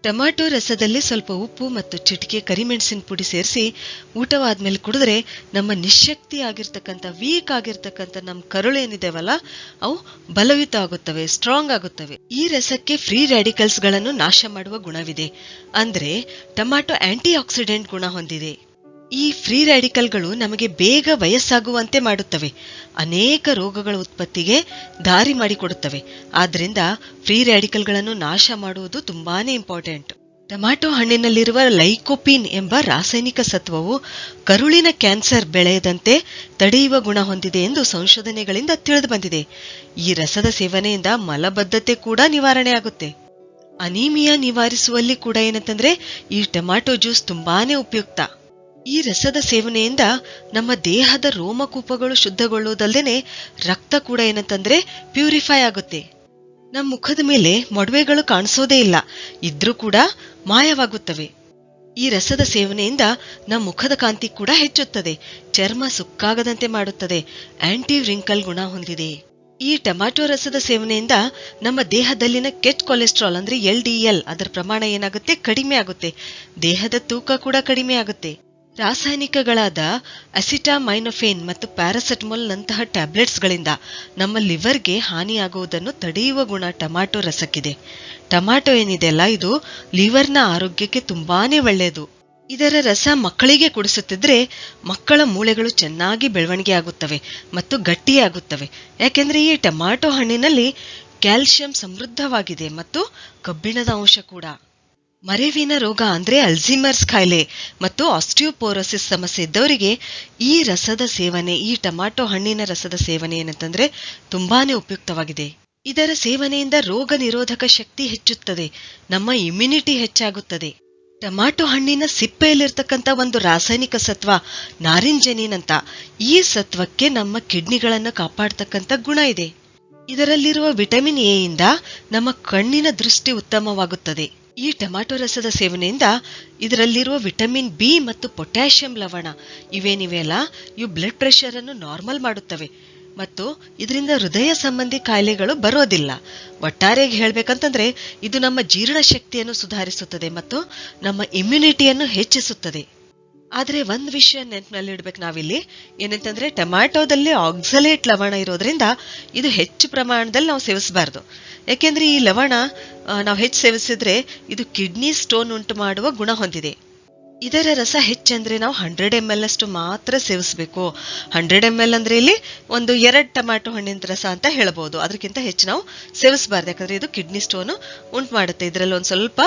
Tomato ರಸದಲ್ಲಿ ಸ್ವಲ್ಪ ಉಪ್ಪು ಮತ್ತು ಚಿಟಿಕೆ ಕರಿಮೆಣಸಿನ ಪುಡಿ ಸೇರಿಸಿ ಊಟವಾದ್ಮೇಲೆ ಕುಡಿದ್ರೆ ನಮ್ಮ ನಿಶ್ಶಕ್ತಿ ಆಗಿರ್ತಕ್ಕಂಥ ವೀಕ್ ಆಗಿರ್ತಕ್ಕಂಥ ನಮ್ಮ ಕರುಳು ಏನಿದೆವಲ್ಲ ಅವು ಬಲಯುತ ಆಗುತ್ತವೆ, ಸ್ಟ್ರಾಂಗ್ ಆಗುತ್ತವೆ. ಈ ರಸಕ್ಕೆ ಫ್ರೀ ರ್ಯಾಡಿಕಲ್ಸ್ ಗಳನ್ನು ನಾಶ ಮಾಡುವ ಗುಣವಿದೆ. ಅಂದ್ರೆ ಟೊಮ್ಯಾಟೊ ಆಂಟಿ ಆಕ್ಸಿಡೆಂಟ್ ಗುಣ ಹೊಂದಿದೆ. ಈ ಫ್ರೀ ರ್ಯಾಡಿಕಲ್ಗಳು ನಮಗೆ ಬೇಗ ವಯಸ್ಸಾಗುವಂತೆ ಮಾಡುತ್ತವೆ, ಅನೇಕ ರೋಗಗಳ ಉತ್ಪತ್ತಿಗೆ ದಾರಿ ಮಾಡಿಕೊಡುತ್ತವೆ. ಆದ್ರಿಂದ ಫ್ರೀ ರ್ಯಾಡಿಕಲ್ಗಳನ್ನು ನಾಶ ಮಾಡುವುದು ತುಂಬಾನೇ ಇಂಪಾರ್ಟೆಂಟ್. ಟೊಮ್ಯಾಟೊ ಹಣ್ಣಿನಲ್ಲಿರುವ ಲೈಕೋಪೀನ್ ಎಂಬ ರಾಸಾಯನಿಕ ಸತ್ವವು ಕರುಳಿನ ಕ್ಯಾನ್ಸರ್ ಬೆಳೆಯದಂತೆ ತಡೆಯುವ ಗುಣ ಹೊಂದಿದೆ ಎಂದು ಸಂಶೋಧನೆಗಳಿಂದ ತಿಳಿದು ಬಂದಿದೆ. ಈ ರಸದ ಸೇವನೆಯಿಂದ ಮಲಬದ್ಧತೆ ಕೂಡ ನಿವಾರಣೆ ಆಗುತ್ತೆ. ಅನೀಮಿಯಾ ನಿವಾರಿಸುವಲ್ಲಿ ಕೂಡ ಏನಂತಂದ್ರೆ ಈ ಟೊಮ್ಯಾಟೊ ಜ್ಯೂಸ್ ತುಂಬಾನೇ ಉಪಯುಕ್ತ. ಈ ರಸದ ಸೇವನೆಯಿಂದ ನಮ್ಮ ದೇಹದ ರೋಮಕೂಪಗಳು ಶುದ್ಧಗೊಳ್ಳುವುದಲ್ಲದೆ ರಕ್ತ ಕೂಡ ಏನಂತಂದ್ರೆ ಪ್ಯೂರಿಫೈ ಆಗುತ್ತೆ. ನಮ್ಮ ಮುಖದ ಮೇಲೆ ಮೊಡವೆಗಳು ಕಾಣಿಸೋದೇ ಇಲ್ಲ, ಇದ್ರೂ ಕೂಡ ಮಾಯವಾಗುತ್ತವೆ. ಈ ರಸದ ಸೇವನೆಯಿಂದ ನಮ್ಮ ಮುಖದ ಕಾಂತಿ ಕೂಡ ಹೆಚ್ಚುತ್ತದೆ, ಚರ್ಮ ಸುಕ್ಕಾಗದಂತೆ ಮಾಡುತ್ತದೆ, ಆಂಟಿ ವ್ರಿಂಕಲ್ ಗುಣ ಹೊಂದಿದೆ. ಈ ಟೊಮ್ಯಾಟೊ ರಸದ ಸೇವನೆಯಿಂದ ನಮ್ಮ ದೇಹದಲ್ಲಿನ ಕೆಟ್ಟ ಕೊಲೆಸ್ಟ್ರಾಲ್ ಅಂದ್ರೆ LDL ಅದರ ಪ್ರಮಾಣ ಏನಾಗುತ್ತೆ, ಕಡಿಮೆ ಆಗುತ್ತೆ. ದೇಹದ ತೂಕ ಕೂಡ ಕಡಿಮೆ ಆಗುತ್ತೆ. ರಾಸಾಯನಿಕಗಳಾದ ಅಸಿಟಾಮೈನೋಫೇನ್ ಮತ್ತು ಪ್ಯಾರಾಸೆಟಮಾಲ್ ನಂತಹ ಟ್ಯಾಬ್ಲೆಟ್ಸ್ಗಳಿಂದ ನಮ್ಮ ಲಿವರ್ಗೆ ಹಾನಿಯಾಗುವುದನ್ನು ತಡೆಯುವ ಗುಣ ಟೊಮ್ಯಾಟೊ ರಸಕ್ಕಿದೆ. ಟೊಮ್ಯಾಟೊ ಏನಿದೆಯಲ್ಲ ಇದು ಲಿವರ್ನ ಆರೋಗ್ಯಕ್ಕೆ ತುಂಬಾನೇ ಒಳ್ಳೆಯದು. ಇದರ ರಸ ಮಕ್ಕಳಿಗೆ ಕುಡಿಸುತ್ತಿದ್ರೆ ಮಕ್ಕಳ ಮೂಳೆಗಳು ಚೆನ್ನಾಗಿ ಬೆಳವಣಿಗೆ ಆಗುತ್ತವೆ ಮತ್ತು ಗಟ್ಟಿಯಾಗುತ್ತವೆ. ಯಾಕೆಂದ್ರೆ ಈ ಟೊಮ್ಯಾಟೊ ಹಣ್ಣಿನಲ್ಲಿ ಕ್ಯಾಲ್ಸಿಯಂ ಸಮೃದ್ಧವಾಗಿದೆ ಮತ್ತು ಕಬ್ಬಿಣದ ಅಂಶ ಕೂಡ. ಮರೆವಿನ ರೋಗ ಅಂದ್ರೆ ಅಲ್ಝೀಮರ್ಸ್ ಕಾಯಿಲೆ ಮತ್ತು ಆಸ್ಟಿಯೋಪೋರೋಸಿಸ್ ಸಮಸ್ಯೆ ಇದ್ದವರಿಗೆ ಈ ರಸದ ಸೇವನೆ, ಈ ಟೊಮ್ಯಾಟೊ ಹಣ್ಣಿನ ರಸದ ಸೇವನೆ ಏನಂತಂದ್ರೆ ತುಂಬಾನೇ ಉಪಯುಕ್ತವಾಗಿದೆ. ಇದರ ಸೇವನೆಯಿಂದ ರೋಗ ನಿರೋಧಕ ಶಕ್ತಿ ಹೆಚ್ಚುತ್ತದೆ, ನಮ್ಮ ಇಮ್ಯುನಿಟಿ ಹೆಚ್ಚಾಗುತ್ತದೆ. ಟೊಮ್ಯಾಟೊ ಹಣ್ಣಿನ ಸಿಪ್ಪೆಯಲ್ಲಿರ್ತಕ್ಕಂಥ ಒಂದು ರಾಸಾಯನಿಕ ಸತ್ವ ನಾರಿಂಜನಿನ್ ಅಂತ, ಈ ಸತ್ವಕ್ಕೆ ನಮ್ಮ ಕಿಡ್ನಿಗಳನ್ನು ಕಾಪಾಡ್ತಕ್ಕಂಥ ಗುಣ ಇದೆ. ಇದರಲ್ಲಿರುವ ವಿಟಮಿನ್ ಎ ಇಂದ ನಮ್ಮ ಕಣ್ಣಿನ ದೃಷ್ಟಿ ಉತ್ತಮವಾಗುತ್ತದೆ. ಈ ಟೊಮ್ಯಾಟೊ ರಸದ ಸೇವನೆಯಿಂದ ಇದರಲ್ಲಿರುವ ವಿಟಮಿನ್ ಬಿ ಮತ್ತು ಪೊಟ್ಯಾಷಿಯಂ ಲವಣ ಇವೇನಿವೆಯಲ್ಲ ಇವು ಬ್ಲಡ್ ಪ್ರೆಷರ್ ಅನ್ನು ನಾರ್ಮಲ್ ಮಾಡುತ್ತವೆ ಮತ್ತು ಇದರಿಂದ ಹೃದಯ ಸಂಬಂಧಿ ಕಾಯಿಲೆಗಳು ಬರೋದಿಲ್ಲ. ಒಟ್ಟಾರೆಯಾಗಿ ಹೇಳ್ಬೇಕಂತಂದ್ರೆ ಇದು ನಮ್ಮ ಜೀರ್ಣಶಕ್ತಿಯನ್ನು ಸುಧಾರಿಸುತ್ತದೆ ಮತ್ತು ನಮ್ಮ ಇಮ್ಯುನಿಟಿಯನ್ನು ಹೆಚ್ಚಿಸುತ್ತದೆ. ಆದ್ರೆ ಒಂದ್ ವಿಷಯ ನೆನಪಿನಲ್ಲಿಡ್ಬೇಕು ನಾವಿಲ್ಲಿ, ಏನಂತಂದ್ರೆ ಟೊಮ್ಯಾಟೊದಲ್ಲಿ ಆಕ್ಸಲೇಟ್ ಲವಣ ಇರೋದ್ರಿಂದ ಇದು ಹೆಚ್ಚು ಪ್ರಮಾಣದಲ್ಲಿ ನಾವು ಸೇವಿಸಬಾರ್ದು. ಯಾಕೆಂದ್ರೆ ಈ ಲವಣ ನಾವು ಹೆಚ್ಚು ಸೇವಿಸಿದ್ರೆ ಇದು ಕಿಡ್ನಿ ಸ್ಟೋನ್ ಉಂಟು ಮಾಡುವ ಗುಣ ಹೊಂದಿದೆ. ಇದರ ರಸ ಹೆಚ್ಚಂದ್ರೆ ನಾವು 100 ml ಅಷ್ಟು ಮಾತ್ರ ಸೇವಿಸಬೇಕು. 100 ml ಅಂದ್ರೆ ಇಲ್ಲಿ ಒಂದು 2 ಟೊಮ್ಯಾಟೊ ಹಣ್ಣಿನ ರಸ ಅಂತ ಹೇಳಬಹುದು. ಅದಕ್ಕಿಂತ ಹೆಚ್ಚು ನಾವು ಸೇವಿಸಬಾರ್ದು, ಯಾಕಂದ್ರೆ ಇದು ಕಿಡ್ನಿ ಸ್ಟೋನ್ ಉಂಟು ಮಾಡುತ್ತೆ. ಇದರಲ್ಲಿ ಒಂದ್ ಸ್ವಲ್ಪ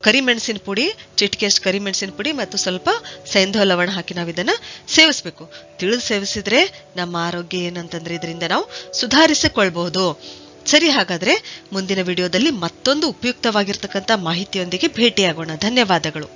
ಕರಿಮೆಣಸಿನ ಪುಡಿ, ಚಿಟಿಕೆಯಷ್ಟು ಕರಿಮೆಣಸಿನ ಪುಡಿ ಮತ್ತು ಸ್ವಲ್ಪ ಸೈಂಧವ ಲವಣ ಹಾಕಿ ನಾವು ಇದನ್ನ ಸೇವಿಸಬೇಕು. ತಿಳಿದು ಸೇವಿಸಿದ್ರೆ ನಮ್ಮ ಆರೋಗ್ಯ ಏನಂತಂದ್ರೆ ಇದರಿಂದ ನಾವು ಸುಧಾರಿಸಿಕೊಳ್ಬಹುದು. ಸರಿ, ಹಾಗಾದ್ರೆ ಮುಂದಿನ ವಿಡಿಯೋದಲ್ಲಿ ಮತ್ತೊಂದು ಉಪಯುಕ್ತವಾಗಿರ್ತಕ್ಕಂಥ ಮಾಹಿತಿಯೊಂದಿಗೆ ಭೇಟಿಯಾಗೋಣ. ಧನ್ಯವಾದಗಳು.